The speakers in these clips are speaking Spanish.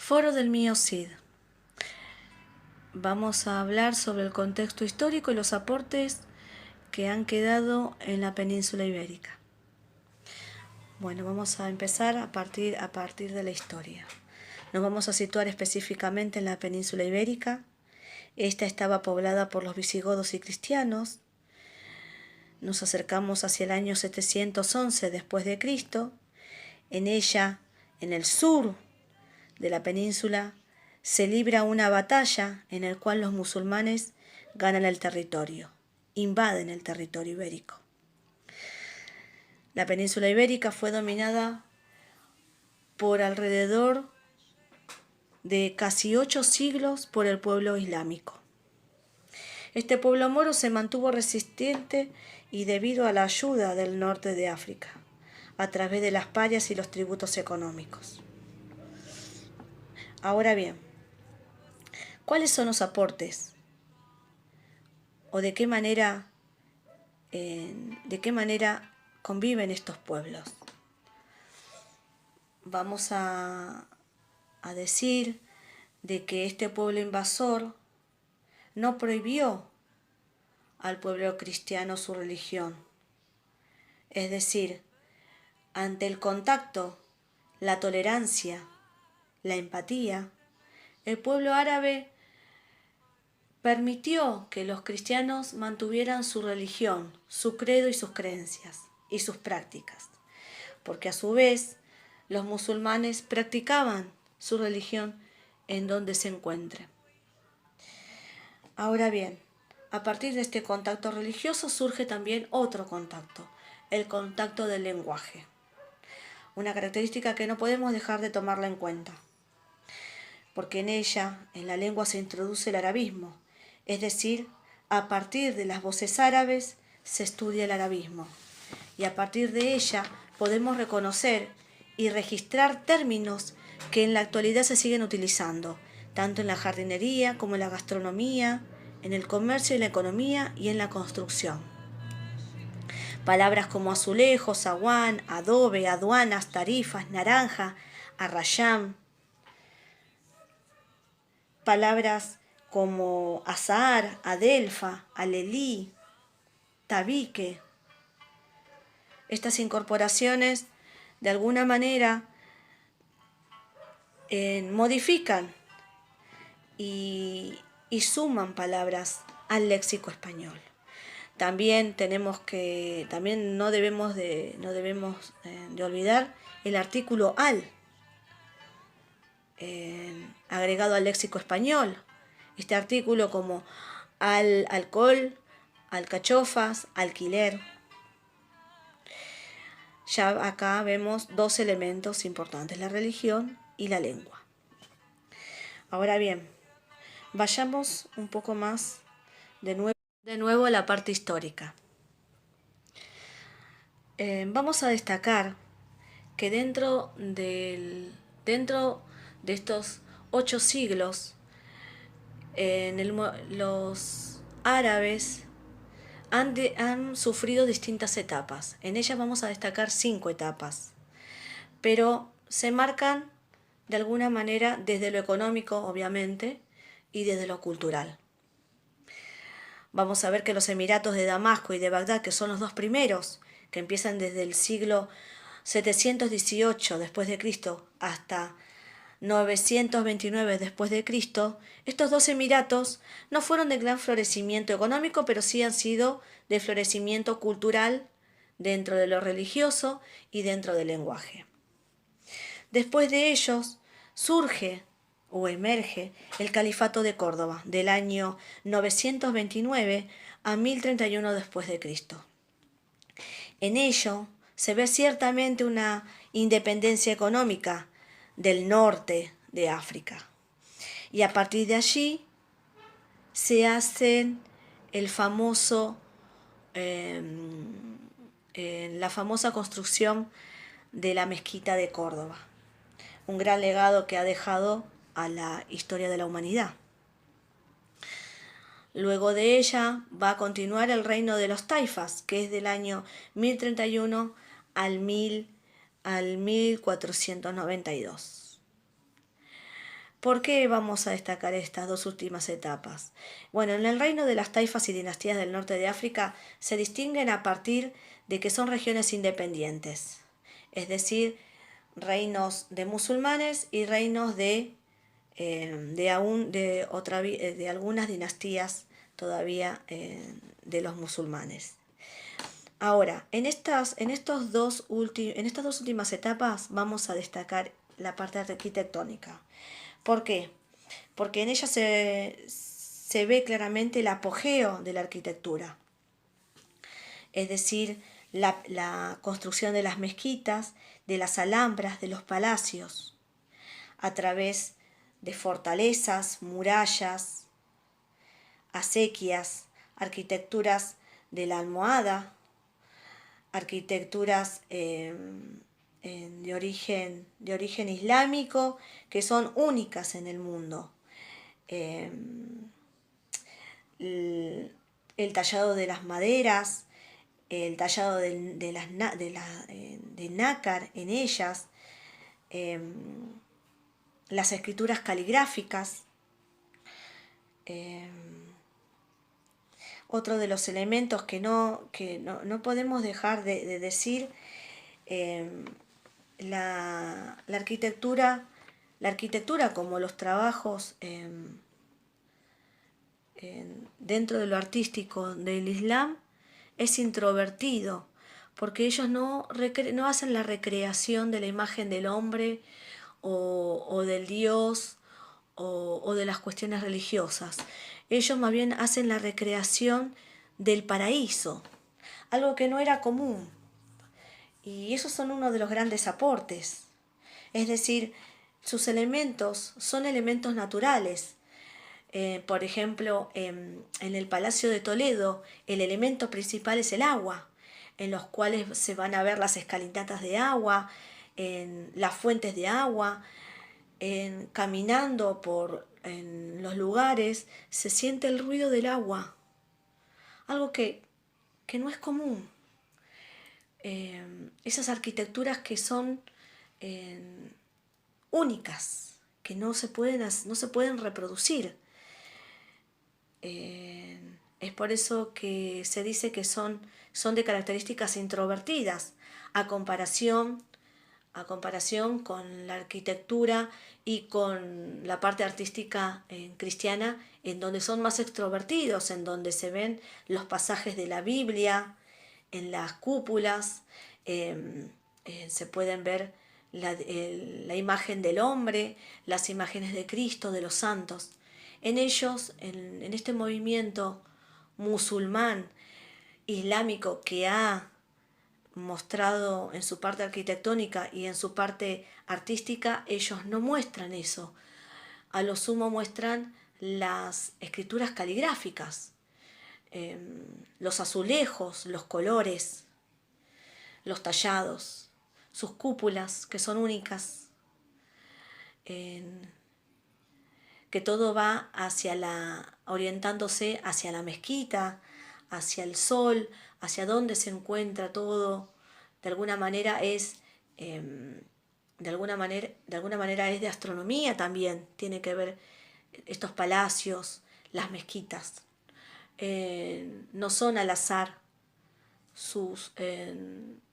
Foro del Mío Cid. Vamos a hablar sobre el contexto histórico y los aportes que han quedado en la península ibérica. Bueno, vamos a empezar a partir de la historia. Nos vamos a situar específicamente en la península ibérica. Esta estaba poblada por los visigodos y cristianos. Nos acercamos hacia el año 711 después de Cristo. En ella, en el sur de la península, se libra una batalla en la cual los musulmanes ganan el territorio, invaden el territorio ibérico. La península ibérica fue dominada por alrededor de casi 8 siglos por el pueblo islámico. Este pueblo moro se mantuvo resistente y debido a la ayuda del norte de África, a través de las payas y los tributos económicos. Ahora bien, ¿cuáles son los aportes? ¿O de qué manera conviven estos pueblos? Vamos a decir de que este pueblo invasor no prohibió al pueblo cristiano su religión. Es decir, ante el contacto, la tolerancia, la empatía, el pueblo árabe permitió que los cristianos mantuvieran su religión, su credo y sus creencias y sus prácticas, porque a su vez los musulmanes practicaban su religión en donde se encuentren. Ahora bien, a partir de este contacto religioso surge también otro contacto, el contacto del lenguaje, una característica que no podemos dejar de tomarla en cuenta, porque en ella, en la lengua, se introduce el arabismo, es decir, a partir de las voces árabes se estudia el arabismo, y a partir de ella podemos reconocer y registrar términos que en la actualidad se siguen utilizando, tanto en la jardinería como en la gastronomía, en el comercio, en la economía y en la construcción. Palabras como azulejo, zaguán, adobe, aduanas, tarifas, naranja, arrayán. Palabras como azahar, adelfa, alelí, tabique. Estas incorporaciones de alguna manera modifican y suman palabras al léxico español. También no debemos de olvidar el artículo al, agregado al léxico español. Este artículo como alcohol, alcachofas, alquiler. Ya acá vemos dos elementos importantes, la religión y la lengua. Ahora bien, vayamos un poco más de nuevo a la parte histórica. Vamos a destacar que dentro de estos 8 siglos, los árabes han sufrido distintas etapas. En ellas vamos a destacar 5 etapas, pero se marcan de alguna manera desde lo económico, obviamente, y desde lo cultural. Vamos a ver que los emiratos de Damasco y de Bagdad, que son los dos primeros, que empiezan desde el siglo 718 después de Cristo hasta 929 después de Cristo, estos dos emiratos no fueron de gran florecimiento económico, pero sí han sido de florecimiento cultural dentro de lo religioso y dentro del lenguaje. Después de ellos surge o emerge el Califato de Córdoba del año 929 a 1031 después de Cristo. En ello se ve ciertamente una independencia económica del norte de África. Y a partir de allí se hacen la famosa construcción de la mezquita de Córdoba, un gran legado que ha dejado a la historia de la humanidad. Luego de ella va a continuar el reino de los taifas, que es del año 1031 al 1492. ¿Por qué vamos a destacar estas dos últimas etapas? Bueno, en el reino de las taifas y dinastías del norte de África se distinguen a partir de que son regiones independientes, es decir, reinos de musulmanes y reinos de algunas dinastías todavía de los musulmanes. Ahora, en estas dos últimas etapas vamos a destacar la parte arquitectónica. ¿Por qué? Porque en ella se ve claramente el apogeo de la arquitectura, es decir, la construcción de las mezquitas, de las alhambras, de los palacios, a través de fortalezas, murallas, acequias, arquitecturas de la almohada, arquitecturas de origen islámico que son únicas en el mundo. El tallado de las maderas, el tallado de nácar en ellas, las escrituras caligráficas. Otro de los elementos que no podemos dejar de decir, la arquitectura como los trabajos dentro de lo artístico del Islam es introvertido, porque ellos no hacen la recreación de la imagen del hombre o del Dios o de las cuestiones religiosas. Ellos más bien hacen la recreación del paraíso, algo que no era común. Y esos son uno de los grandes aportes. Es decir, sus elementos son elementos naturales. Por ejemplo, en el Palacio de Toledo, el elemento principal es el agua, en los cuales se van a ver las escalinatas de agua, en las fuentes de agua, caminando en los lugares, se siente el ruido del agua, algo que no es común. Esas arquitecturas que son únicas, que no se pueden reproducir. Es por eso que se dice que son de características introvertidas, a comparación con la arquitectura y con la parte artística cristiana, en donde son más extrovertidos, en donde se ven los pasajes de la Biblia, en las cúpulas, se pueden ver la imagen del hombre, las imágenes de Cristo, de los santos. En ellos, en este movimiento musulmán, islámico, que ha mostrado en su parte arquitectónica y en su parte artística, ellos no muestran eso. A lo sumo muestran las escrituras caligráficas, los azulejos, los colores, los tallados, sus cúpulas, que son únicas, que todo va orientándose hacia la mezquita, hacia el sol, hacia dónde se encuentra todo. De alguna manera es de astronomía también, tiene que ver estos palacios, las mezquitas. No son al azar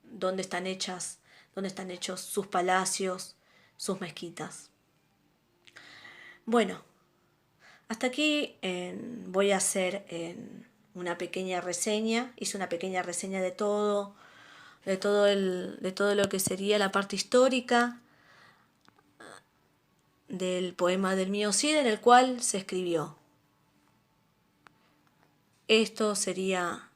dónde están hechos sus palacios, sus mezquitas. Bueno, hasta aquí voy a hacer una pequeña reseña. Hice una pequeña reseña de todo lo que sería la parte histórica del poema del Mío Cid, en el cual se escribió. Esto sería